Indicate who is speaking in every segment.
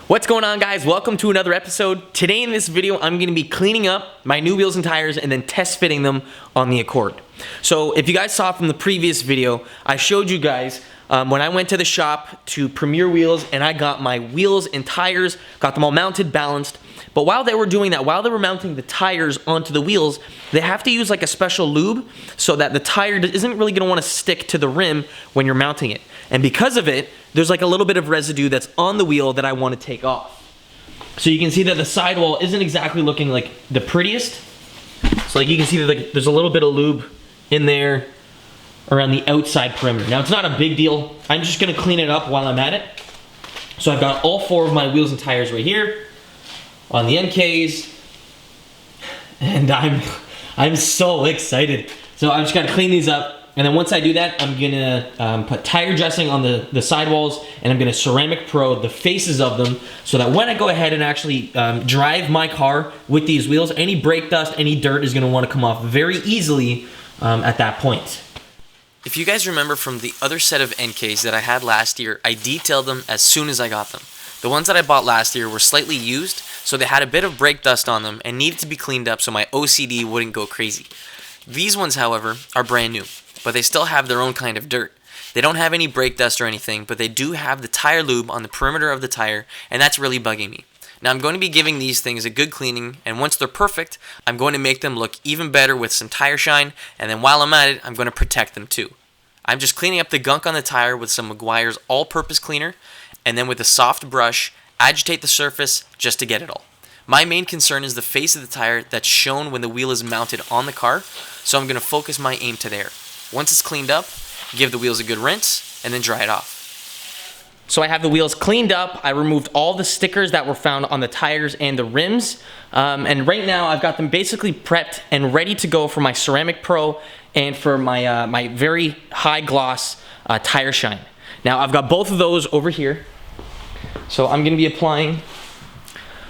Speaker 1: What's going on, guys? Welcome to another episode. Today in this video, I'm gonna be cleaning up my new wheels and tires and then test fitting them on the Accord. So if you guys saw from the previous video, I showed you guys when I went to the shop to Premier Wheels and I got my wheels and tires, got them all mounted, balanced. But while they were doing that, while they were mounting the tires onto the wheels, they have to use like a special lube so that the tire isn't really gonna wanna stick to the rim when you're mounting it. And because of it, there's like a little bit of residue that's on the wheel that I wanna take off. So you can see that the sidewall isn't exactly looking like the prettiest. So like you can see that like there's a little bit of lube in there around the outside perimeter. Now it's not a big deal. I'm just gonna clean it up while I'm at it. So I've got all four of my wheels and tires right here on the Enkeis, and I'm so excited. So I'm just gonna clean these up, and then once I do that, I'm gonna put tire dressing on the sidewalls, and I'm gonna ceramic pro the faces of them, so that when I go ahead and actually drive my car with these wheels, any brake dust, any dirt is gonna wanna come off very easily at that point.
Speaker 2: If you guys remember from the other set of Enkeis that I had last year, I detailed them as soon as I got them. The ones that I bought last year were slightly used, so they had a bit of brake dust on them and needed to be cleaned up so my OCD wouldn't go crazy. These ones, however, are brand new, but they still have their own kind of dirt. They don't have any brake dust or anything, but they do have the tire lube on the perimeter of the tire, and that's really bugging me. Now I'm going to be giving these things a good cleaning, and once they're perfect, I'm going to make them look even better with some tire shine, and then while I'm at it, I'm going to protect them too. I'm just cleaning up the gunk on the tire with some Meguiar's all-purpose cleaner, and then with a soft brush, agitate the surface just to get it all. My main concern is the face of the tire that's shown when the wheel is mounted on the car, so I'm going to focus my aim to there. Once it's cleaned up, give the wheels a good rinse, and then dry it off.
Speaker 1: So I have the wheels cleaned up. I removed all the stickers that were found on the tires and the rims. And right now I've got them basically prepped and ready to go for my Ceramic Pro and for my, my very high gloss tire shine. Now I've got both of those over here. So I'm gonna be applying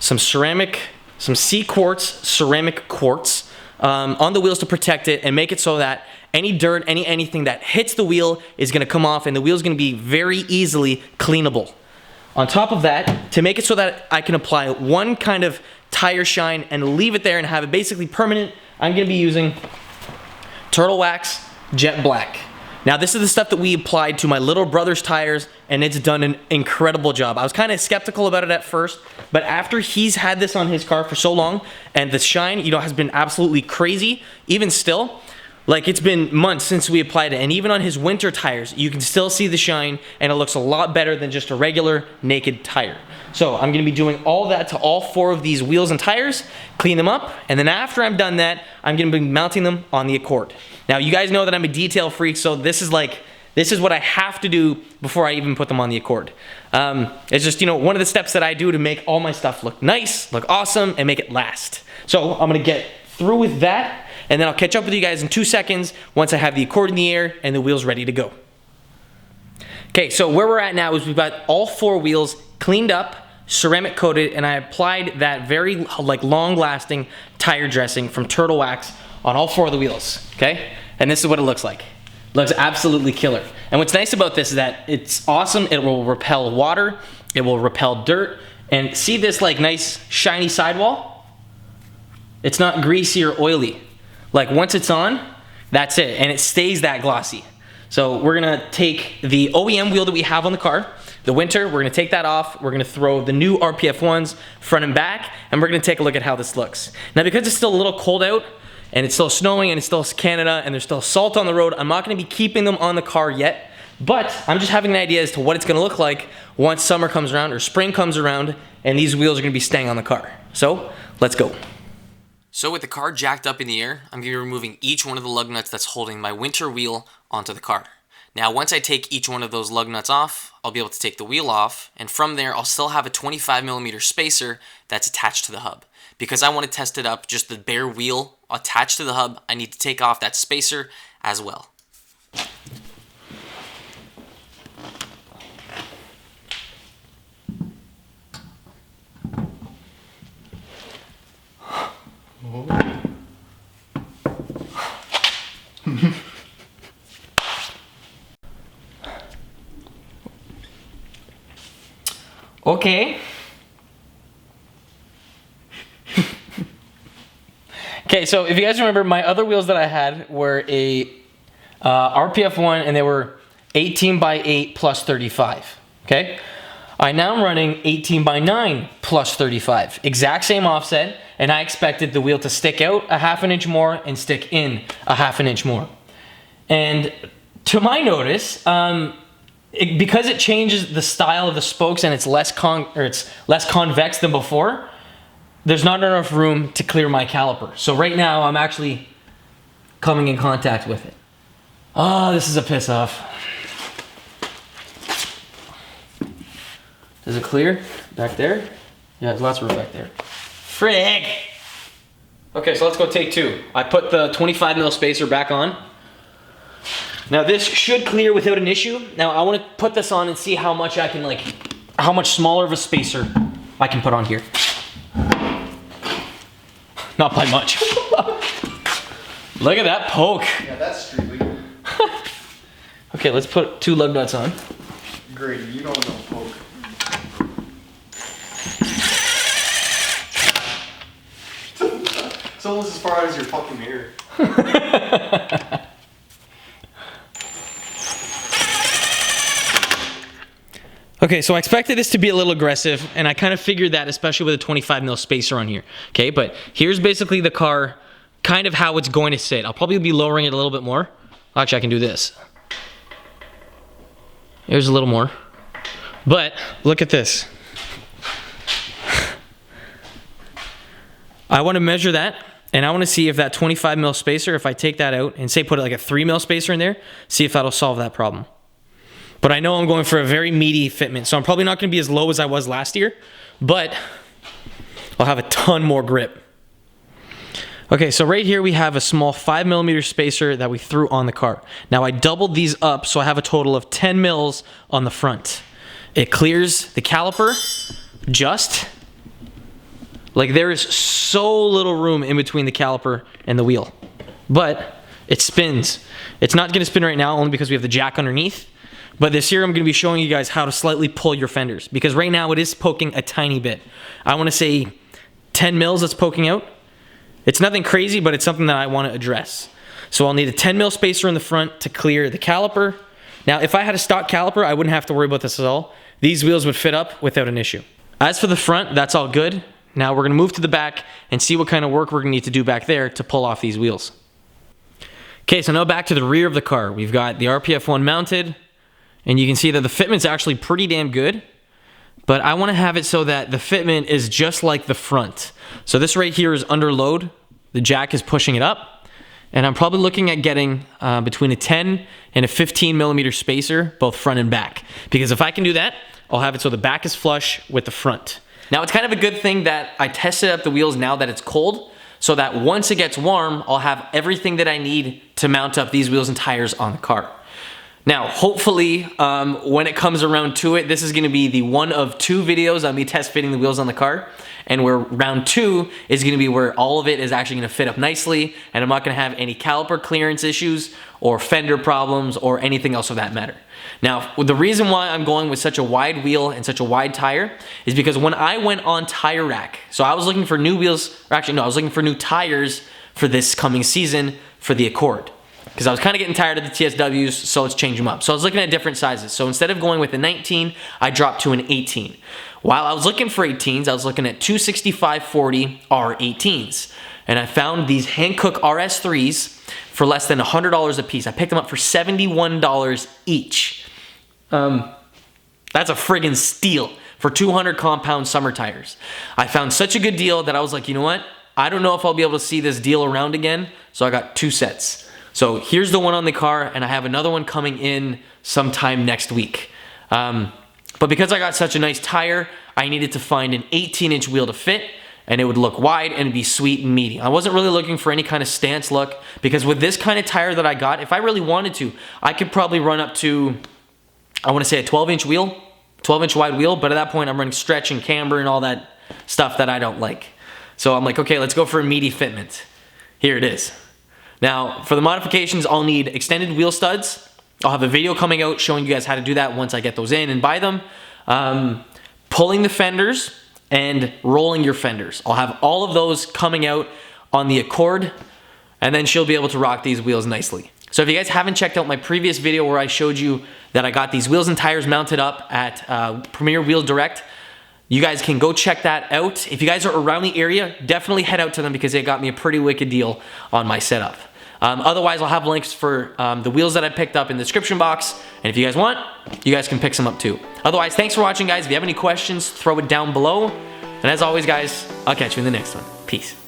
Speaker 1: some sea quartz, ceramic quartz on the wheels to protect it and make it so that any dirt, anything that hits the wheel is gonna come off, and the wheel's gonna be very easily cleanable. On top of that, to make it so that I can apply one kind of tire shine and leave it there and have it basically permanent, I'm gonna be using Turtle Wax Jet Black. Now this is the stuff that we applied to my little brother's tires, and it's done an incredible job. I was kind of skeptical about it at first, but after he's had this on his car for so long, and the shine, you know, has been absolutely crazy, even still, like it's been months since we applied it, and even on his winter tires, you can still see the shine, and it looks a lot better than just a regular naked tire. So I'm gonna be doing all that to all four of these wheels and tires, clean them up, and then after I'm done that, I'm gonna be mounting them on the Accord. Now you guys know that I'm a detail freak, so this is what I have to do before I even put them on the Accord. It's just, you know, one of the steps that I do to make all my stuff look nice, look awesome, and make it last. So I'm gonna get through with that, and then I'll catch up with you guys in 2 seconds once I have the Accord in the air and the wheels ready to go. Okay, so where we're at now is we've got all four wheels cleaned up, ceramic coated, and I applied that very like long-lasting tire dressing from Turtle Wax on all four of the wheels, okay? And this is what it looks like. It looks absolutely killer. And what's nice about this is that it's awesome. It will repel water, it will repel dirt, and see this like nice shiny sidewall? It's not greasy or oily. Like once it's on, that's it, and it stays that glossy. So we're gonna take the OEM wheel that we have on the car, the winter, we're gonna take that off, we're gonna throw the new RPF1s front and back, and we're gonna take a look at how this looks. Now because it's still a little cold out, and it's still snowing, and it's still Canada, and there's still salt on the road, I'm not gonna be keeping them on the car yet, but I'm just having an idea as to what it's gonna look like once summer comes around, or spring comes around, and these wheels are gonna be staying on the car. So, let's go.
Speaker 2: So with the car jacked up in the air, I'm going to be removing each one of the lug nuts that's holding my winter wheel onto the car. Now once I take each one of those lug nuts off, I'll be able to take the wheel off, and from there I'll still have a 25mm spacer that's attached to the hub. Because I want to test it up, just the bare wheel attached to the hub, I need to take off that spacer as well.
Speaker 1: Okay, Okay, so if you guys remember, my other wheels that I had were a RPF1, and they were 18 by 8 plus 35, okay? I now am running 18 by 9 plus 35. Exact same offset, and I expected the wheel to stick out a half an inch more and stick in a half an inch more. And to my notice, because it changes the style of the spokes and it's less convex than before, there's not enough room to clear my caliper. So right now I'm actually coming in contact with it. Oh, this is a piss off. Does it clear back there? Yeah, there's lots of room back there. Frig! Okay, so let's go take two. I put the 25 mil spacer back on. Now this should clear without an issue. Now I want to put this on and see how much I can how much smaller of a spacer I can put on here. Not by much. Look at that poke.
Speaker 3: Yeah, that's street legal.
Speaker 1: Okay, let's put 2 lug nuts on.
Speaker 3: Grady, you don't know poke. It's almost as far out as your fucking mirror.
Speaker 1: Okay, so I expected this to be a little aggressive, and I kind of figured that, especially with a 25 mil spacer on here. Okay, but here's basically the car, kind of how it's going to sit. I'll probably be lowering it a little bit more. Actually, I can do this. Here's a little more. But look at this. I want to measure that, and I want to see if that 25 mil spacer, if I take that out and say put like a 3 mil spacer in there, see if that'll solve that problem. But I know I'm going for a very meaty fitment, so I'm probably not going to be as low as I was last year, but I'll have a ton more grip. Okay, so right here we have a small 5 millimeter spacer that we threw on the car. Now I doubled these up, so I have a total of 10 mils on the front. It clears the caliper just. Like, there is so little room in between the caliper and the wheel, but it spins. It's not going to spin right now only because we have the jack underneath. But this year I'm going to be showing you guys how to slightly pull your fenders, because right now it is poking a tiny bit. I want to say 10 mils that's poking out. It's nothing crazy, but it's something that I want to address. So I'll need a 10 mil spacer in the front to clear the caliper. Now, if I had a stock caliper, I wouldn't have to worry about this at all. These wheels would fit up without an issue. As for the front, that's all good. Now we're going to move to the back and see what kind of work we're going to need to do back there to pull off these wheels. Okay, so now back to the rear of the car. We've got the RPF1 mounted. And you can see that the fitment's actually pretty damn good, but I want to have it so that the fitment is just like the front. So this right here is under load. The jack is pushing it up, and I'm probably looking at getting between a 10 and a 15 millimeter spacer, both front and back. Because if I can do that, I'll have it so the back is flush with the front. Now, it's kind of a good thing that I tested up the wheels now that it's cold, so that once it gets warm, I'll have everything that I need to mount up these wheels and tires on the car. Now, hopefully, when it comes around to it, this is going to be the one of 2 videos on me test fitting the wheels on the car. And where round 2 is going to be where all of it is actually going to fit up nicely, and I'm not going to have any caliper clearance issues or fender problems or anything else of that matter. Now, the reason why I'm going with such a wide wheel and such a wide tire is because when I went on Tire Rack, so I was looking for new wheels, or actually no, I was looking for new tires for this coming season for the Accord. Because I was kind of getting tired of the TSWs, so let's change them up. So I was looking at different sizes. So instead of going with a 19, I dropped to an 18. While I was looking for 18s, I was looking at 265/40 R18s. And I found these Hankook RS3s for less than $100 a piece. I picked them up for $71 each. That's a friggin' steal for 200 compound summer tires. I found such a good deal that I was like, you know what? I don't know if I'll be able to see this deal around again, so I got 2 sets. So here's the one on the car, and I have another one coming in sometime next week. But because I got such a nice tire, I needed to find an 18-inch wheel to fit, and it would look wide and be sweet and meaty. I wasn't really looking for any kind of stance look, because with this kind of tire that I got, if I really wanted to, I could probably run up to, I want to say a 12-inch wheel, 12-inch wide wheel, but at that point I'm running stretch and camber and all that stuff that I don't like. So I'm like, okay, let's go for a meaty fitment. Here it is. Now, for the modifications, I'll need extended wheel studs. I'll have a video coming out showing you guys how to do that once I get those in and buy them. Pulling the fenders and rolling your fenders. I'll have all of those coming out on the Accord, and then she'll be able to rock these wheels nicely. So if you guys haven't checked out my previous video where I showed you that I got these wheels and tires mounted up at Premier Wheel Direct, you guys can go check that out. If you guys are around the area, definitely head out to them because they got me a pretty wicked deal on my setup. Otherwise, I'll have links for the wheels that I picked up in the description box. And if you guys want, you guys can pick some up too. Otherwise, thanks for watching, guys. If you have any questions, throw it down below. And as always, guys, I'll catch you in the next one. Peace.